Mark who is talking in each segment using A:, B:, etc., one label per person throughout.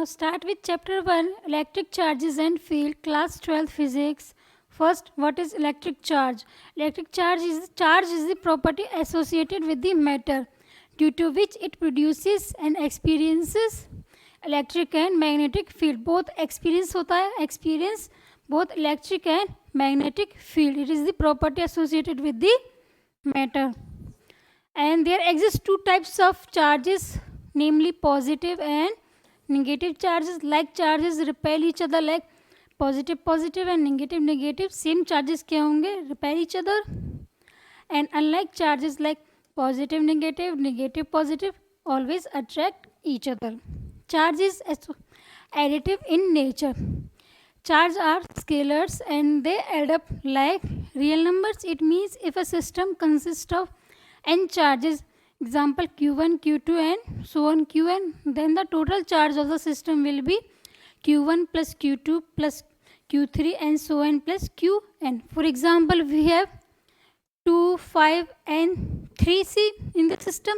A: Now start with chapter 1, electric charges and field, class 12 physics. First, what is electric charge? Electric charge is the property associated with the matter due to which it produces and experiences electric and magnetic field. Both experience होता है, experience both electric and magnetic field. It is the property associated with the matter. And there exist two types of charges, namely positive and negative charges. Like charges repel each other, like positive and negative. Same charges क्या होंगे? Repel each other. And unlike charges like positive positive always attract each other. Charge is additive in nature. Charge are scalars and they add up like real numbers. It means if a system consists of n charges, example q1, q2 and so on qn, then the total charge of the system will be q1 plus q2 plus q3 and so on plus qn. For example, we have 2, 5 and 3c in the system.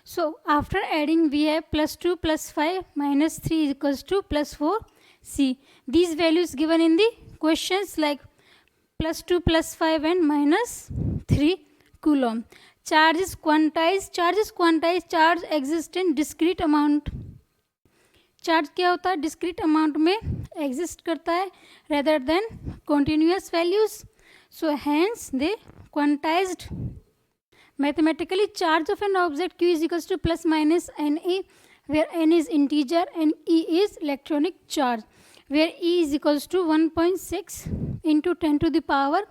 A: So after adding, we have plus 2 plus 5 minus 3 is equals to plus 4c. These values given in the questions like plus 2 plus 5 and minus 3 coulomb. Charge is quantized. Charge exists in discrete amount. Charge क्या होता है? Discrete amount में exist करता है rather than continuous values. So hence they quantized. Mathematically charge of an object q is equals to plus minus NE, where n is integer and E is electronic charge, where E is equals to 1.6 into 10 to the power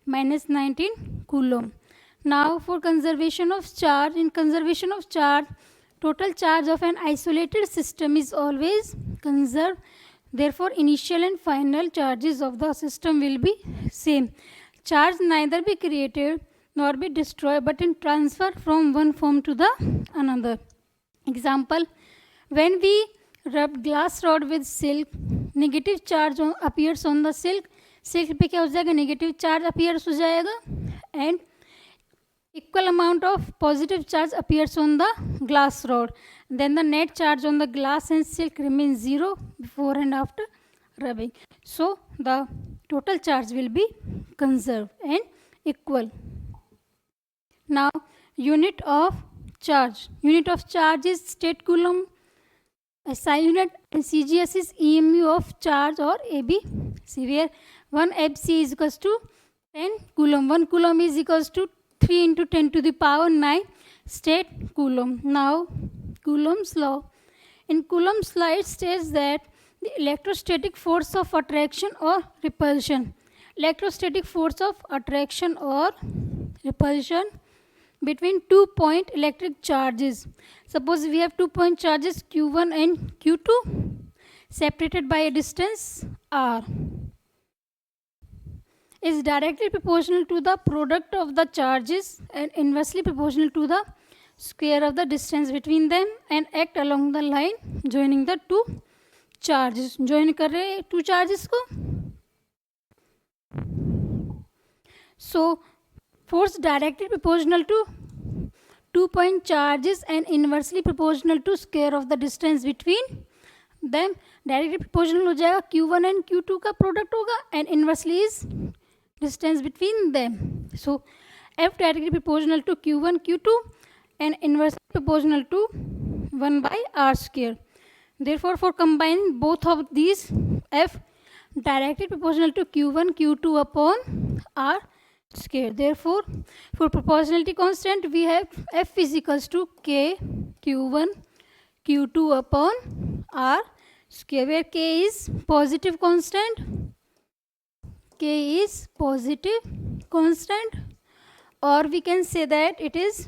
A: minus 19 coulomb. Now for conservation of charge, in conservation of charge, total charge of an isolated system is always conserved. Therefore, initial and final charges of the system will be same. Charge neither be created nor be destroyed, but in transfer from one form to the another. Example, when we rub glass rod with silk, negative charge appears on the silk. Silk पे क्या हो जाएगा? Negative charge appears हो जाएगा, and equal amount of positive charge appears on the glass rod. Then the net charge on the glass and silk remains 0 before and after rubbing. So the total charge will be conserved and equal. Now unit of charge. Unit of charge is state coulomb. SI unit and CGS is EMU of charge or ABC, where 1 FC is equals to 10 coulomb. 1 coulomb is equals to 3 into 10 to the power 9 state coulomb. Now Coulomb's law. In Coulomb's law, it states that the electrostatic force of attraction or repulsion. Electrostatic force of attraction or repulsion between 2-point electric charges. Suppose we have 2-point charges q1 and q2 separated by a distance r, is directly proportional to the product of the charges and inversely proportional to the square of the distance between them, and act along the line joining the two charges. Join कर रहे हैं two charges को. So force directly proportional to 2-point charges and inversely proportional to square of the distance between them. Directly proportional हो जाएगा, q1 and q2 का product होगा, and inversely is distance between them. So F directly proportional to q1 q2 and inversely proportional to 1 by r square. Therefore, for combining both of these, F directly proportional to q1 q2 upon r square. Therefore, for proportionality constant, we have F is equals to k q1 q2 upon r square, where k is positive constant. K is positive constant, or we can say that it is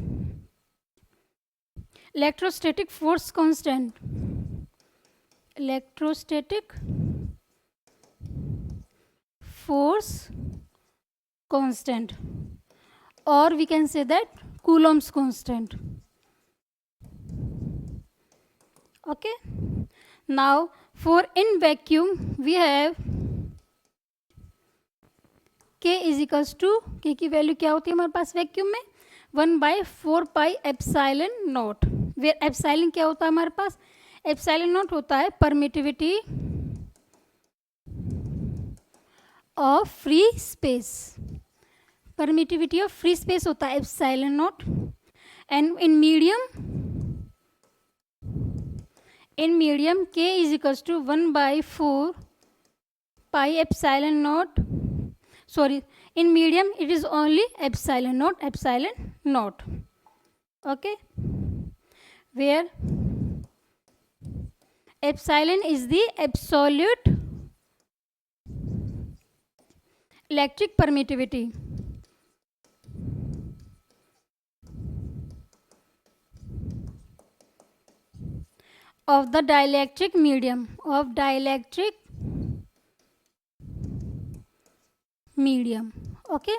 A: electrostatic force constant. Electrostatic force constant, or we can say that Coulomb's constant. Okay. Now for in vacuum, we have k is equals to, k की value क्या होती है हमारे पास vacuum में? 1/4 pi epsilon naught, where epsilon क्या होता है हमारे पास? एप्सिलॉन नॉट होता है permittivity of free space, permittivity of free space होता है epsilon naught. And in medium k is equals to 1/4 pi epsilon naught. Sorry, in medium it is only epsilon naught. Okay, where epsilon is the absolute electric permittivity of the dielectric medium, okay.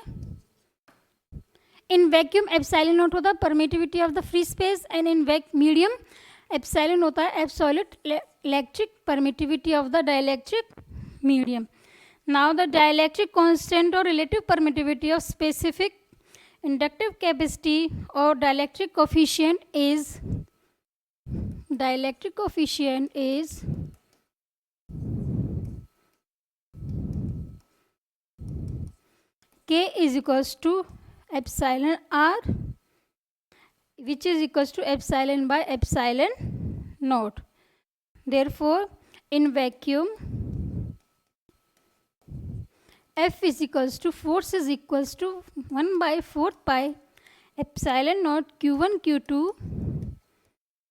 A: In vacuum epsilon naught होता है permittivity of the free space, and in medium epsilon होता है absolute electric permittivity of the dielectric medium. Now the dielectric constant or relative permittivity of specific inductive capacity or dielectric coefficient is K is equals to epsilon r, which is equals to epsilon by epsilon naught. Therefore, in vacuum, F is equals to force is equals to 1/4 pi epsilon naught Q1 Q2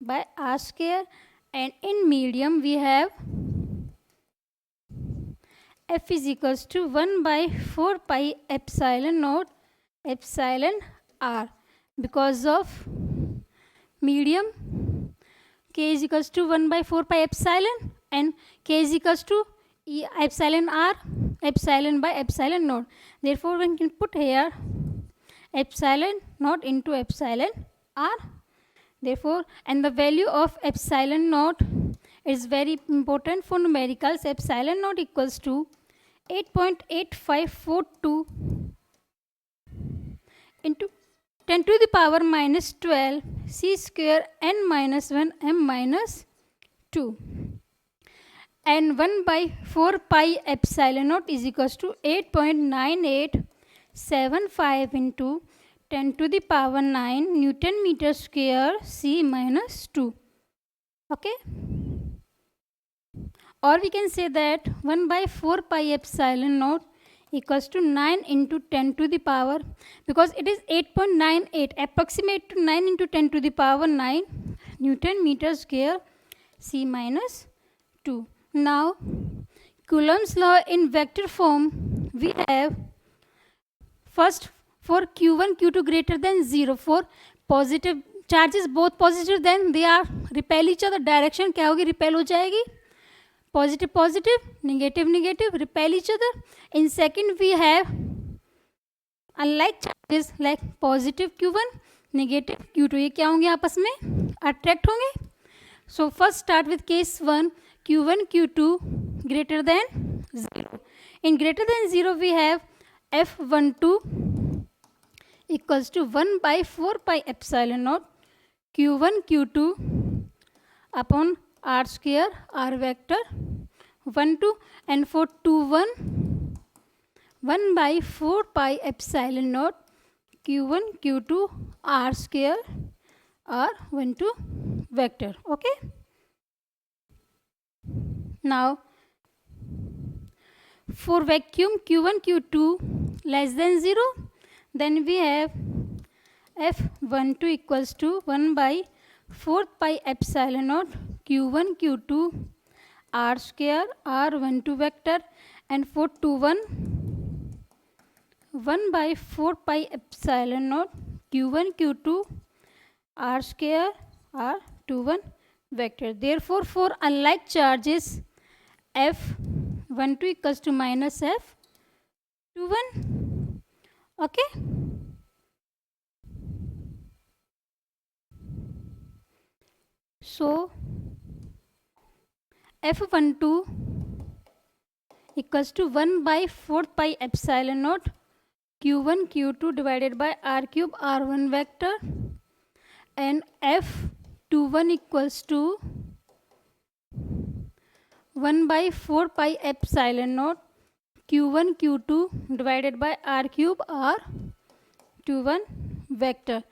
A: by r square, and in medium we have F is equals to 1/4 pi epsilon naught epsilon r. Because of medium, K is equals to 1/4 pi epsilon, and K is equals to epsilon r, epsilon by epsilon naught. Therefore, we can put here epsilon naught into epsilon r. Therefore, and the value of epsilon naught is very important for numericals. Epsilon naught equals to 8.8542 into 10 to the power minus 12 c square n minus 1 m minus 2, and 1/4 pi epsilon naught is equals to 8.9875 into 10 to the power 9 Newton meter square c minus 2. Okay, or we can say that 1/4 pi epsilon naught equals to 9 into 10 to the power, because it is 8.98, approximate to 9 into 10 to the power 9 Newton meter square c minus 2. Now, Coulomb's law in vector form, we have first for q1 q2 greater than 0, for positive charges both positive, then they are repel each other, direction क्या होगी, repel हो जाएगी, positive positive, negative negative, repel each other. In second we have unlike charges like positive q1 negative q2, ये क्या होंगे, आपस में attract होंगे. So first start with case 1, q1 q2 greater than 0. In greater than 0 we have f12 equals to 1/4 pi epsilon naught q1 q2 upon r square r vector 1 2, and for 2 1 1/4 pi epsilon naught q1 q2 r square r 1 2 vector. Okay, now for vacuum q1 q2 less than 0, then we have f12 equals to 1/4 pi epsilon naught q1 q2 r square r12 vector, and for 2 1 1/4 pi epsilon naught q1 q2 r square r21 vector. Therefore, for unlike charges f12 equals to minus f21. Okay, so f12 equals to 1/4 pi epsilon naught q1 q2 divided by r cube r1 vector, and f21 equals to 1 by 4 pi epsilon naught q1 q2 divided by r cube r to one vector.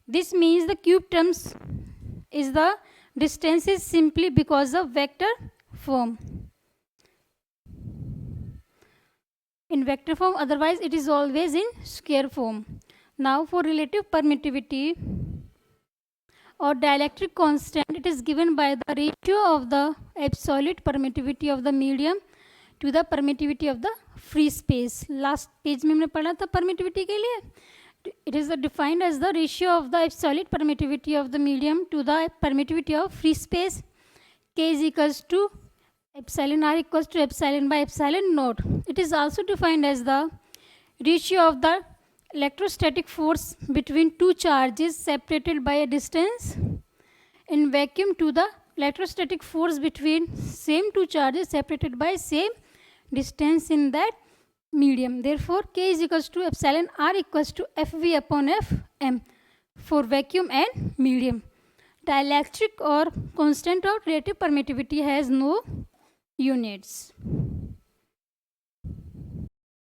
A: This means the cube terms is the distance is simply because of vector form. In vector form, otherwise it is always in square form. Now for relative permittivity or dielectric constant, it is given by the ratio of the absolute permittivity of the medium to the permittivity of the free space. Last page में हमने पढ़ा था permittivity के लिए. It is defined as the ratio of the absolute permittivity of the medium to the permittivity of free space. K is equals to epsilon r equals to epsilon by epsilon naught. It is also defined as the ratio of the electrostatic force between two charges separated by a distance in vacuum to the electrostatic force between same two charges separated by same distance in that medium. Therefore, K is equals to epsilon r equals to Fv upon Fm for vacuum and medium. Dielectric or constant of relative permittivity has no units.